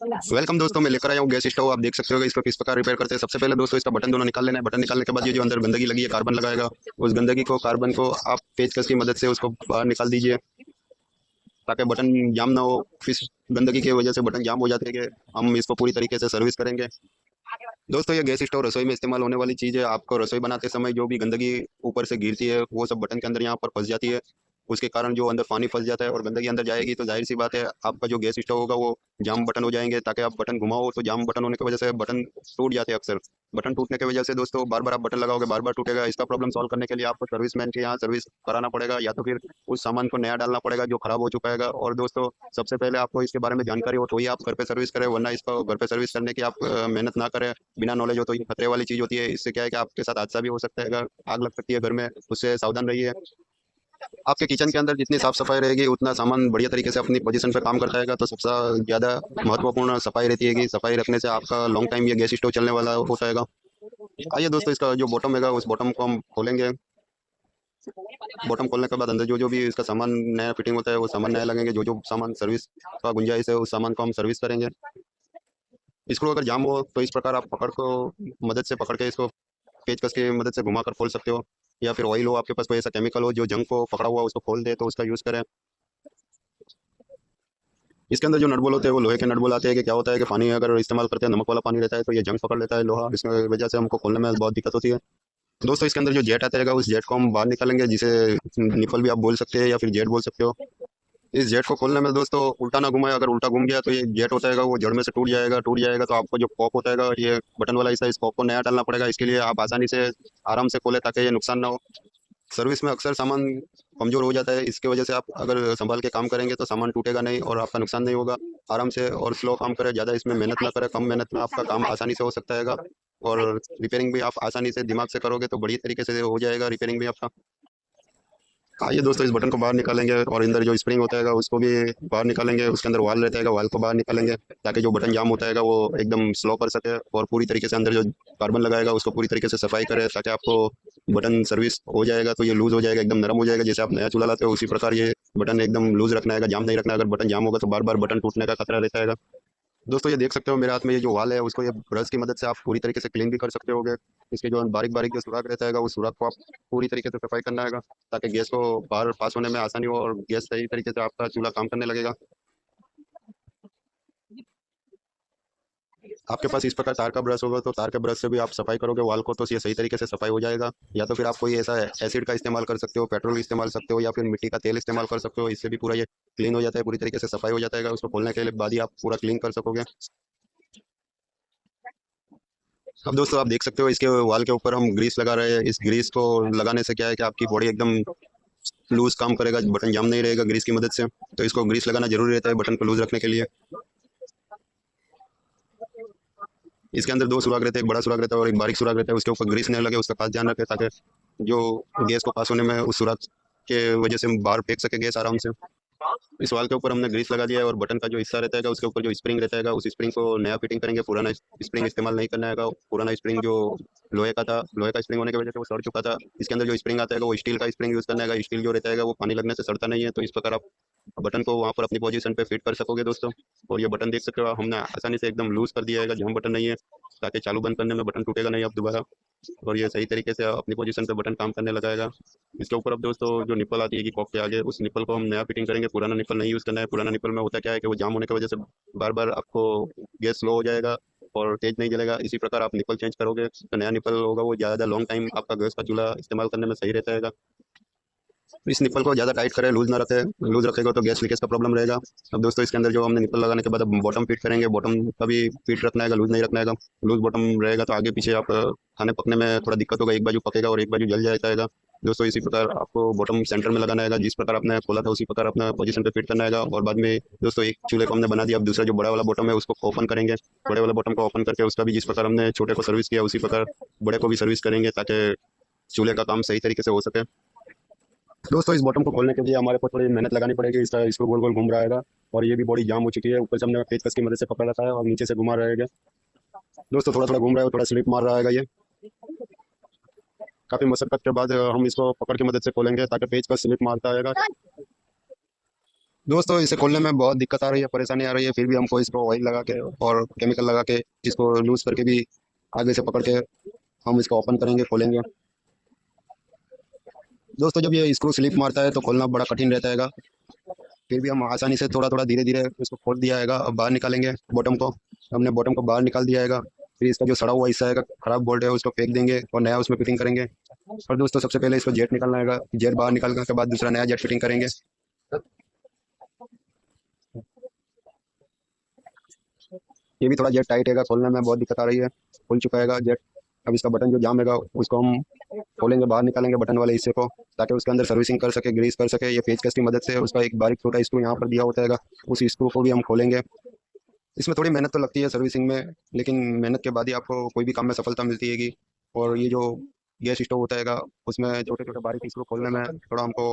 Welcome दोस्तों, मैं लेकर आया हूँ गैस स्टोव। आप देख सकते हो कि इसको किस प्रकार रिपेयर करते हैं। सबसे पहले दोस्तों इसका बटन दोनों निकाल लेना है। बटन निकालने के बाद ये जो अंदर गंदगी लगी है, कार्बन लगाएगा, उस गंदगी को, कार्बन को आप पेचकस की मदद से उसको बाहर निकाल दीजिए, ताकि बटन जाम ना हो। फिर गंदगी की वजह से बटन जाम हो जाते हैं। हम इसको पूरी तरीके से सर्विस करेंगे। दोस्तों ये गैस स्टोव रसोई में इस्तेमाल होने वाली चीज़ है। आपको रसोई बनाते समय जो भी गंदगी ऊपर से गिरती है वो सब बटन के अंदर यहाँ पर फंस जाती है। उसके कारण जो अंदर पानी फंस जाता है और गंदगी अंदर जाएगी तो जाहिर सी बात है आपका जो गैस स्टोव होगा वो जाम बटन हो जाएंगे। ताकि आप बटन घुमाओ तो जाम बटन होने की वजह से बटन टूट जाते हैं अक्सर। बटन टूटने की वजह से दोस्तों बार बार आप बटन लगाओगे, बार बार टूटेगा। इसका प्रॉब्लम सॉल्व करने के लिए आपको सर्विसमैन के यहाँ सर्विस कराना पड़ेगा, या तो फिर उस सामान को नया डालना पड़ेगा जो खराब हो चुका है। और दोस्तों सबसे पहले आपको इसके बारे में जानकारी हो तो ही आप घर पे सर्विस करें, वरना इसको घर पे सर्विस करने की आप मेहनत ना करें। बिना नॉलेज हो तो ये खतरे वाली चीज होती है। इससे क्या है कि आपके साथ हादसा भी हो सकता है, अगर आग लग सकती है घर में, उससे सावधान रहिए। आपके किचन के अंदर जितनी साफ सफाई रहेगी उतना सामान बढ़िया तरीके से अपनी पोजीशन पे काम करता है। तो सबसे ज्यादा महत्वपूर्ण सफाई रहती है कि सफाई रखने से आपका लॉन्ग टाइम ये गैस स्टोव चलने वाला होता है। आइए दोस्तों इसका जो बॉटम है उस बॉटम को हम खोलेंगे। बॉटम खोलने के बाद अंदर जो जो भी इसका सामान नया फिटिंग होता है वो सामान नया लगेंगे। जो जो सामान सर्विस का गुंजाइश है उस सामान को हम सर्विस करेंगे। स्क्रू अगर जाम हो तो इस प्रकार आप पकड़ को मदद से पकड़ के इसको पेचकस की मदद से घुमाकर खोल सकते हो, या फिर ऑयल हो आपके पास, कोई ऐसा केमिकल हो जो जंग को पकड़ा हुआ उसको खोल दे तो उसका यूज़ करें। इसके अंदर जो नट बोल्ट होते हैं वो लोहे के नट बोल्ट आते हैं। कि क्या होता है कि पानी अगर इस्तेमाल करते हैं, नमक वाला पानी रहता है तो ये जंग पकड़ लेता है लोहा, इसकी वजह से हमको खोलने में बहुत दिक्कत होती है। दोस्तों इसके अंदर जो जेट आता है उस जेट को हम बाहर निकालेंगे, जिसे निपल भी आप बोल सकते हैं या फिर जेट बोल सकते हो। इस जेट को खोलने में दोस्तों उल्टा ना घुमाए। अगर उल्टा घूम गया तो ये जेट होता है वो जड़ में से टूट जाएगा। टूट जाएगा तो आपको जो कॉक होता है ये बटन वाला हिस्सा, इस कॉक को नया डालना पड़ेगा। इसके लिए आप आसानी से आराम से खोले ताकि ये नुकसान ना हो। सर्विस में अक्सर सामान कमजोर हो जाता है, इसकी वजह से आप अगर संभाल के काम करेंगे तो सामान टूटेगा नहीं और आपका नुकसान नहीं होगा। आराम से और स्लो काम करें, ज़्यादा इसमें मेहनत ना करें। कम मेहनत में आपका काम आसानी से हो सकता है। और रिपेयरिंग भी आप आसानी से दिमाग से करोगे तो बढ़िया तरीके से हो जाएगा रिपेयरिंग भी आपका। आइए दोस्तों इस बटन को बाहर निकालेंगे और अंदर जो स्प्रिंग होता है उसको भी बाहर निकालेंगे। उसके अंदर वाल रहता है, वाल को बाहर निकालेंगे ताकि जो बटन जाम होता है वो एकदम स्लो कर सके। और पूरी तरीके से अंदर जो कार्बन लगाएगा उसको पूरी तरीके से सफाई करे ताकि आपको बटन सर्विस हो जाएगा तो ये लूज हो जाएगा, एकदम नरम हो जाएगा। जैसे आप नया चूल्हा लाते हो उसी प्रकार ये बटन एकदम लूज रखना है, जाम नहीं रखना। अगर बटन जाम होगा तो बार बार बटन टूटने का खतरा रहता है। दोस्तों ये देख सकते हो मेरे हाथ में ये जो वाल है उसको ये ब्रश की मदद से आप पूरी तरीके से क्लीन भी कर सकते होगे। इसके जो बारीक बारीक जो सुराख रहता है उस सुराख को आप पूरी तरीके से सफाई करना है ताकि गैस को बाहर पास होने में आसानी हो और गैस सही तरीके से आपका चूल्हा काम करने लगेगा। आपके पास इस प्रकार तार का ब्रश होगा तो तार के ब्रश से भी आप सफाई करोगे वाल को तो ये सही तरीके से सफाई हो जाएगा। या तो फिर आप कोई ऐसा एसिड का इस्तेमाल कर सकते हो, पेट्रोल इस्तेमाल सकते हो, या फिर मिट्टी का तेल इस्तेमाल कर सकते हो। इससे भी पूरा ये क्लीन हो जाता है, पूरी तरीके से सफाई हो जाता है। उसको खोलने के बाद ही आप पूरा क्लीन कर सकोगे। अब दोस्तों आप देख सकते हो इसके वाल के ऊपर हम ग्रीस लगा रहे हैं। इस ग्रीस को लगाने से क्या है कि आपकी बॉडी एकदम लूज काम करेगा, बटन जाम नहीं रहेगा ग्रीस की मदद से। तो इसको ग्रीस लगाना जरूरी रहता है बटन को लूज रखने के लिए। इसके अंदर दो सुराग रहते हैं, एक बड़ा सुराग रहता है और एक बारीक सुराग रहता है। उसके ऊपर ग्रीस नहीं लगे उसका खास ध्यान रखें ताकि जो गैस को पास होने में उस सुराग के वजह से हम बाहर फेंक सके गैस आराम से। इस वाल के ऊपर हमने ग्रीस लगा दिया है और बटन का जो हिस्सा रहता है उसके ऊपर जो स्प्रिंग रहता है उस स्प्रिंग को नया फिटिंग करेंगे। पुराना स्प्रिंग इस्तेमाल नहीं करना है। पुराना स्प्रिंग जो लोहे का था, लोहे का स्प्रिंग होने की वजह से वो सड़ चुका था। इसके अंदर जो स्प्रिंग आता है वो स्टील का स्प्रिंग यूज़ करना है। स्टील जो रहता है वो पानी लगने से सड़ता नहीं है। तो इस प्रकार आप बटन को वहाँ पर अपनी पोजीशन पे फिट कर सकोगे दोस्तों। और ये बटन देख सकते हो हमने आसानी से एकदम लूज कर दिया है, जहाँ बटन नहीं है, ताकि चालू बंद करने में बटन टूटेगा नहीं अब दोबारा। और ये सही तरीके से अपनी पोजीशन पे बटन काम करने लगाएगा। इसके ऊपर अब दोस्तों जो निपल आती है कि कॉक के आगे, उस निपल को हम नया फिटिंग करेंगे। पुराना निपल नहीं यूज़ करना है। पुराना निपल में होता क्या है कि वो जाम होने की वजह से बार बार आपको गैस स्लो हो जाएगा और तेज नहीं जलेगा। इसी प्रकार आप निपल चेंज करोगे तो नया निपल होगा वो ज़्यादा लॉन्ग टाइम आपका गैस का चूल्हा इस्तेमाल करने में सही रहता है। इस निपल को ज़्यादा टाइट करें, लूज ना रखे। लूज रखेगा तो गैस लीकेज का प्रॉब्लम रहेगा। अब दोस्तों इसके अंदर जो हमने निपल लगाने के बाद अब बॉटम फिट करेंगे। बॉटम का भी फिट रखना है, लूज नहीं रखना है। लूज बॉटम रहेगा तो आगे पीछे आप खाने पकने में थोड़ा दिक्कत होगा, एक बाजू पकेगा और एक बाजू जल जाता है। दोस्तों इसी प्रकार आपको बॉटम सेंटर में लगाना है, जिस प्रकार आपने खोला था उसी प्रकार अपना पोजीशन पे फिट करना है। और बाद में दोस्तों एक चूल्हे को हमने बना दिया। अब दूसरा जो बड़ा वाला बॉटम है उसको ओपन करेंगे। बड़े वाला बॉटम को ओपन करके उसका भी जिस प्रकार हमने छोटे को सर्विस किया उसी प्रकार बड़े को भी सर्विस करेंगे ताकि चूल्हे का काम सही तरीके से हो सके। दोस्तों इस बॉटम को खोलने के लिए हमारे को थोड़ी मेहनत लगानी पड़ेगी। इसका इसको गोल गोल घूम रहा है और ये भी बॉडी जाम हो चुकी है। ऊपर से हमने पेचकस की मदद से पकड़ रखा है और नीचे से घुमा रहेगा। दोस्तों थोड़ा थोड़ा घूम रहा है, थोड़ा स्लिप मार रहा है ये। काफी मशक्कत के बाद हम इसको पकड़ की मदद से खोलेंगे ताकि पेच का स्लिप मारता है। दोस्तों इसे खोलने में बहुत दिक्कत आ रही है, परेशानी आ रही है, फिर भी हमको इसको ऑयल लगा के और केमिकल लगा के इसको लूज करके भी आगे से पकड़ के हम इसको ओपन करेंगे, खोलेंगे। दोस्तों जब ये स्क्रू स्लिप मारता है तो खोलना बड़ा कठिन रहता है, फिर भी हम आसानी से थोड़ा थोड़ा धीरे धीरे इसको खोल दिया है। अब बाहर निकालेंगे बॉटम को। हमने बॉटम को बाहर निकाल दिया है। फिर इसका जो सड़ा हुआ हिस्सा है, खराब बोल्ट है, उसको फेंक देंगे और नया उसमें फिटिंग करेंगे। और दोस्तों सबसे पहले इसको जेट निकालना है, जेट बाहर निकालने के बाद दूसरा नया जेट फिटिंग करेंगे। ये भी थोड़ा जेट टाइट है, खोलने में बहुत दिक्कत आ रही है। खुल चुका है जेट। अब इसका बटन जो जाम है उसको हम खोलेंगे, बाहर निकालेंगे बटन वाले हिस्से को, ताकि उसके अंदर सर्विसिंग कर सके, ग्रीस कर सके। ये पेचकस की मदद से उसका एक बारीक छोटा स्क्रू यहाँ पर दिया होता है, उस स्क्रू को भी हम खोलेंगे। इसमें थोड़ी मेहनत तो लगती है सर्विसिंग में, लेकिन मेहनत के बाद ही आपको कोई भी काम में सफलता मिलती हैगी। और ये जो गैस स्टोव होता है उसमें छोटे छोटे बारीक स्क्रू खोलने में थोड़ा हमको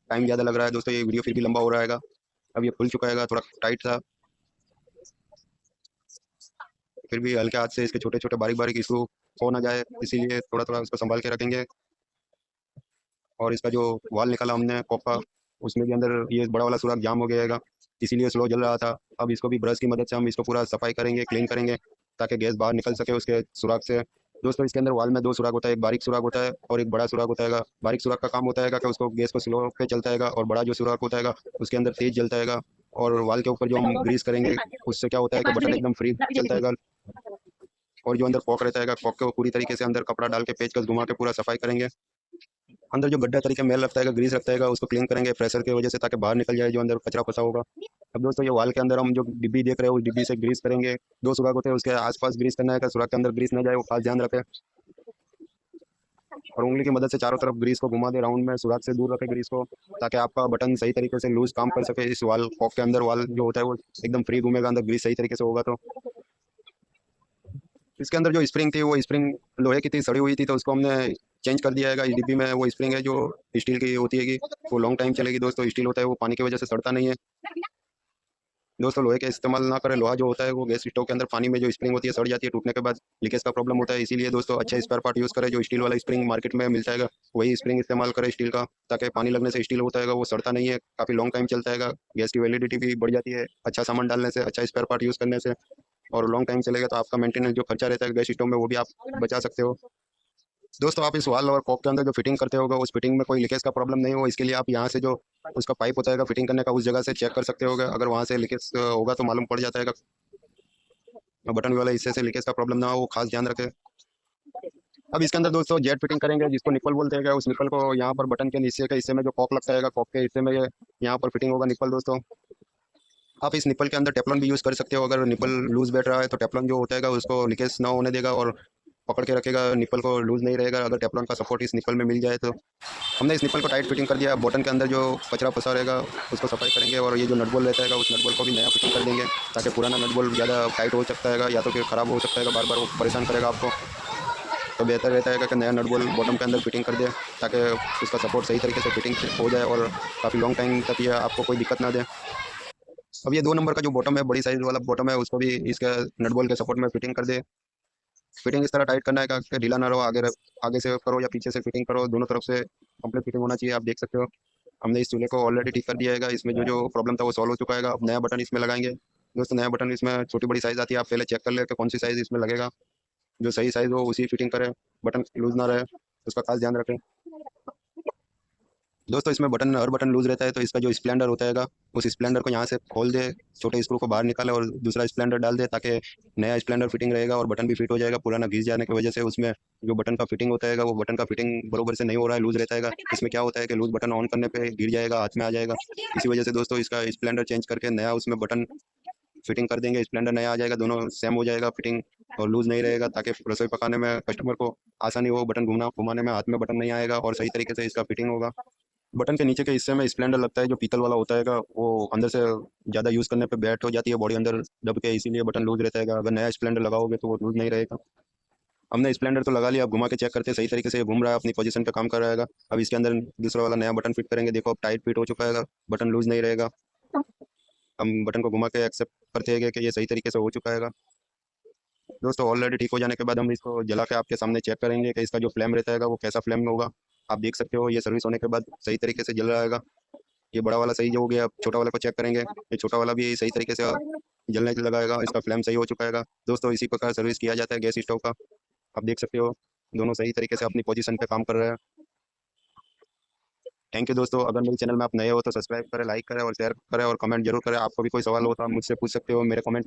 टाइम ज़्यादा लग रहा है। दोस्तों ये वीडियो फिर भी लंबा हो रहा है। अब ये खुल चुका है, थोड़ा टाइट था, फिर भी हल्के हाथ से इसके छोटे छोटे बारीक बारीक स्क्रू खो ना जाए, इसीलिए थोड़ा थोड़ा उसको संभाल के रखेंगे। और इसका जो वाल निकाला हमने कॉक का, उसमें भी अंदर ये बड़ा वाला सुराख जाम हो गया है, इसीलिए स्लो जल रहा था। अब इसको भी ब्रश की मदद से हम इसको पूरा सफाई करेंगे, क्लीन करेंगे, ताकि गैस बाहर निकल सके उसके सुराख से। दोस्तों इसके अंदर वाल में दो सुराख होता है, एक बारीक सुराख होता है और एक बड़ा सुराख होता है। बारीक सुराख का काम होता है कि उसको गैस को स्लो पे चलता है, और बड़ा जो सुराख होता है उसके अंदर तेज जलता है। और वाल के ऊपर जो हम ग्रीस करेंगे उससे क्या होता है कि बटन एकदम फ्री चलता है। और जो अंदर कॉक रहता है, कॉक को पूरी तरीके से अंदर कपड़ा डाल के पेचकस घुमा के पूरा सफाई करेंगे। अंदर जो गड्ढा तरीके मेल रखता है, ग्रीस रखता है, उसको क्लीन करेंगे प्रेशर की वजह से, ताकि बाहर निकल जाए जो अंदर कचरा फंसा होगा। अब दोस्तों ये वाल के अंदर हम जो डिब्बी देख रहे हैं उस डिब्बी से ग्रीस करेंगे। दो सुराख होते हैं, उसके आसपास ग्रीस करना है, सुराख के अंदर ग्रीस ना जाए, वो खास ध्यान रखें। और उंगली की मदद से चारों तरफ ग्रीस को घुमा दे, राउंड में सुराख से दूर रखे ग्रीस को, ताकि आपका बटन सही तरीके से लूज काम कर सके। इस वाल कॉक के अंदर वाल जो होता है वो एकदम फ्री घूमेगा, अंदर ग्रीस सही तरीके से होगा। तो इसके अंदर जो स्प्रिंग थी वो स्प्रिंग लोहे की थी, सड़ी हुई थी, तो उसको हमने चेंज कर दिया है। इस डिब्बी में वो स्प्रिंग है जो स्टील की होती है, वो लॉन्ग टाइम चलेगी। दोस्तों स्टील होता है वो पानी की वजह से सड़ता नहीं है। दोस्तों लोहे का इस्तेमाल ना करें, लोहा जो होता है वो गैस स्टोव के अंदर पानी में जो स्प्रिंग होती है सड़ जाती है, टूटने के बाद लीकेज का प्रॉब्लम होता है। इसीलिए दोस्तों अच्छे स्पेयर पार्ट यूज़ करें, जो स्टील वाला स्प्रिंग मार्केट में मिलता है वही स्प्रिंग इस्तेमाल करें स्टील का, ताकि पानी लगने से स्टील होता है वो सड़ता नहीं है, काफ़ी लॉन्ग टाइम चलता है, गैस की वैलिडिटी भी बढ़ जाती है अच्छा सामान डालने से, अच्छा स्पेयर पार्ट यूज़ करने से। और लॉन्ग टाइम चलेगा तो आपका मेंटेनेंस जो खर्चा रहता है गैस स्टोव में वो भी आप बचा सकते हो। दोस्तों आप इस वाल और कॉक के अंदर जो फिटिंग करते होगा उस फिटिंग में कोई लीकेज का प्रॉब्लम नहीं हो, इसके लिए आप यहाँ से जो उसका पाइप होता है फिटिंग करने का उस जगह से चेक कर सकते होगा। अगर वहाँ से लीकेज होगा तो मालूम पड़ जाता है, बटन वाला हिस्से से लीकेज का प्रॉब्लम ना हो, वो खास ध्यान रखें। अब इसके अंदर दोस्तों जेट फिटिंग करेंगे, जिसको निप्पल बोलते हैं। उस निप्पल को यहाँ पर बटन के नीचे के हिस्से में जो कॉक लगता है, कॉक के हिस्से में ये यहाँ पर फिटिंग होगा निप्पल। दोस्तों आप इस निप्पल के अंदर टेफ्लॉन भी यूज़ कर सकते हो। अगर निप्पल लूज बैठ रहा है तो टेफ्लॉन जो होता है उसको लीकेज ना होने देगा और पकड़ के रखेगा, निप्पल को लूज नहीं रहेगा, अगर टेफ्लॉन का सपोर्ट इस निप्पल में मिल जाए तो। हमने इस निप्पल को टाइट फिटिंग कर दिया। बटन के अंदर जो कचरा फंसा रहेगा उसको सफाई करेंगे, और ये जो नट बोल्ट रहता है उस नट बोल्ट को भी नया फिटिंग कर देंगे, ताकि पुराना नट बोल्ट ज़्यादा टाइट हो सकता है या तो फिर ख़राब हो सकता है, बार बार वो परेशान करेगा आपको। तो बेहतर रहता है कि नया नट बोल्ट बॉटम के अंदर फिटिंग कर दे, ताकि उसका सपोर्ट सही तरीके से फिटिंग हो जाए और काफ़ी लॉन्ग टाइम तक ये आपको कोई दिक्कत ना दे। अब ये 2 नंबर का जो बॉटम है, बड़ी साइज वाला बॉटम है, उसको भी इसके नट बोल्ट के सपोर्ट में फिटिंग कर दे। फिटिंग इस तरह टाइट करना है कि ढीला ना रहो, आगे से करो या पीछे से फिटिंग करो, दोनों तरफ से कंप्लीट फिटिंग होना चाहिए। आप देख सकते हो हमने इस चूल्हे को ऑलरेडी ठीक कर दिया है, इसमें जो जो प्रॉब्लम था वो सॉल्व हो चुका है। अब नया बटन इसमें लगाएंगे। दोस्तों नया बटन इसमें छोटी बड़ी साइज़ आती है, आप पहले चेक कर ले कि कौन सी साइज़ इसमें लगेगा, जो सही साइज़ हो उसी फिटिंग करें, बटन लूज ना रहे, उसका खास ध्यान रखें। दोस्तों इसमें बटन हर बटन लूज रहता है, तो इसका जो स्प्लेंडर होता है उस स्प्लेंडर को यहाँ से खोल दे, छोटे स्क्रू को बाहर निकाले और दूसरा स्प्लेंडर डाल दे, ताकि नया स्प्लेंडर फिटिंग रहेगा और बटन भी फिट हो जाएगा। पुराना घिस जाने की वजह से उसमें जो बटन का फिटिंग होता है वो बटन का फिटिंग बरोबर से नहीं हो रहा है, लूज रहता है। इसमें क्या होता है कि लूज बटन ऑन करने पर गिर जाएगा, हाथ में आ जाएगा। इसी वजह से दोस्तों इसका स्प्लेंडर चेंज करके नया उसमें बटन फिटिंग कर देंगे, स्प्लेंडर नया आ जाएगा, दोनों सेम हो जाएगा फिटिंग और लूज नहीं रहेगा, ताकि रसोई पकाने में कस्टमर को आसानी हो, बटन घुमाने में हाथ में बटन नहीं आएगा और सही तरीके से इसका फिटिंग होगा। बटन के नीचे के हिस्से में स्प्लेंडर लगता है जो पीतल वाला होता है, वो अंदर से ज़्यादा यूज़ करने पे बैठ हो जाती है बॉडी अंदर दब के, इसीलिए बटन लूज रहता है। अगर नया स्प्लेंडर लगाओगे तो वो लूज नहीं रहेगा। हमने स्प्लेंडर तो लगा लिया, अब घुमा के चेक करते हैं सही तरीके से ये घूम रहा है, अपनी पोजीशन पे काम कर रहा है। अब इसके अंदर दूसरा वाला नया बटन फिट करेंगे, देखो अब टाइट फिट हो चुका है, बटन लूज नहीं रहेगा। हम बटन को घुमा के एक्सेप्ट करते हैं कि ये सही तरीके से हो चुका है। दोस्तों ऑलरेडी ठीक हो जाने के बाद हम इसको जला के आपके सामने चेक करेंगे कि इसका जो फ्लेम रहता है वो कैसा फ्लेम होगा। आप देख सकते हो ये सर्विस होने के बाद सही तरीके से जल रहा है। ये बड़ा वाला सही हो गया, अब छोटा वाला को चेक करेंगे। ये छोटा वाला भी सही तरीके से जलने लगाएगा, इसका फ्लेम सही हो चुका है। दोस्तों इसी प्रकार सर्विस किया जाता है गैस स्टोव का। आप देख सकते हो दोनों सही तरीके से अपनी पोजीशन पे काम कर रहे हैं। थैंक यू दोस्तों। अगर मेरे चैनल में आप नए हो तो सब्सक्राइब करें, लाइक करें और शेयर करें और कमेंट जरूर करें। आपको भी कोई सवाल हो तो आप मुझसे पूछ सकते हो मेरे कमेंट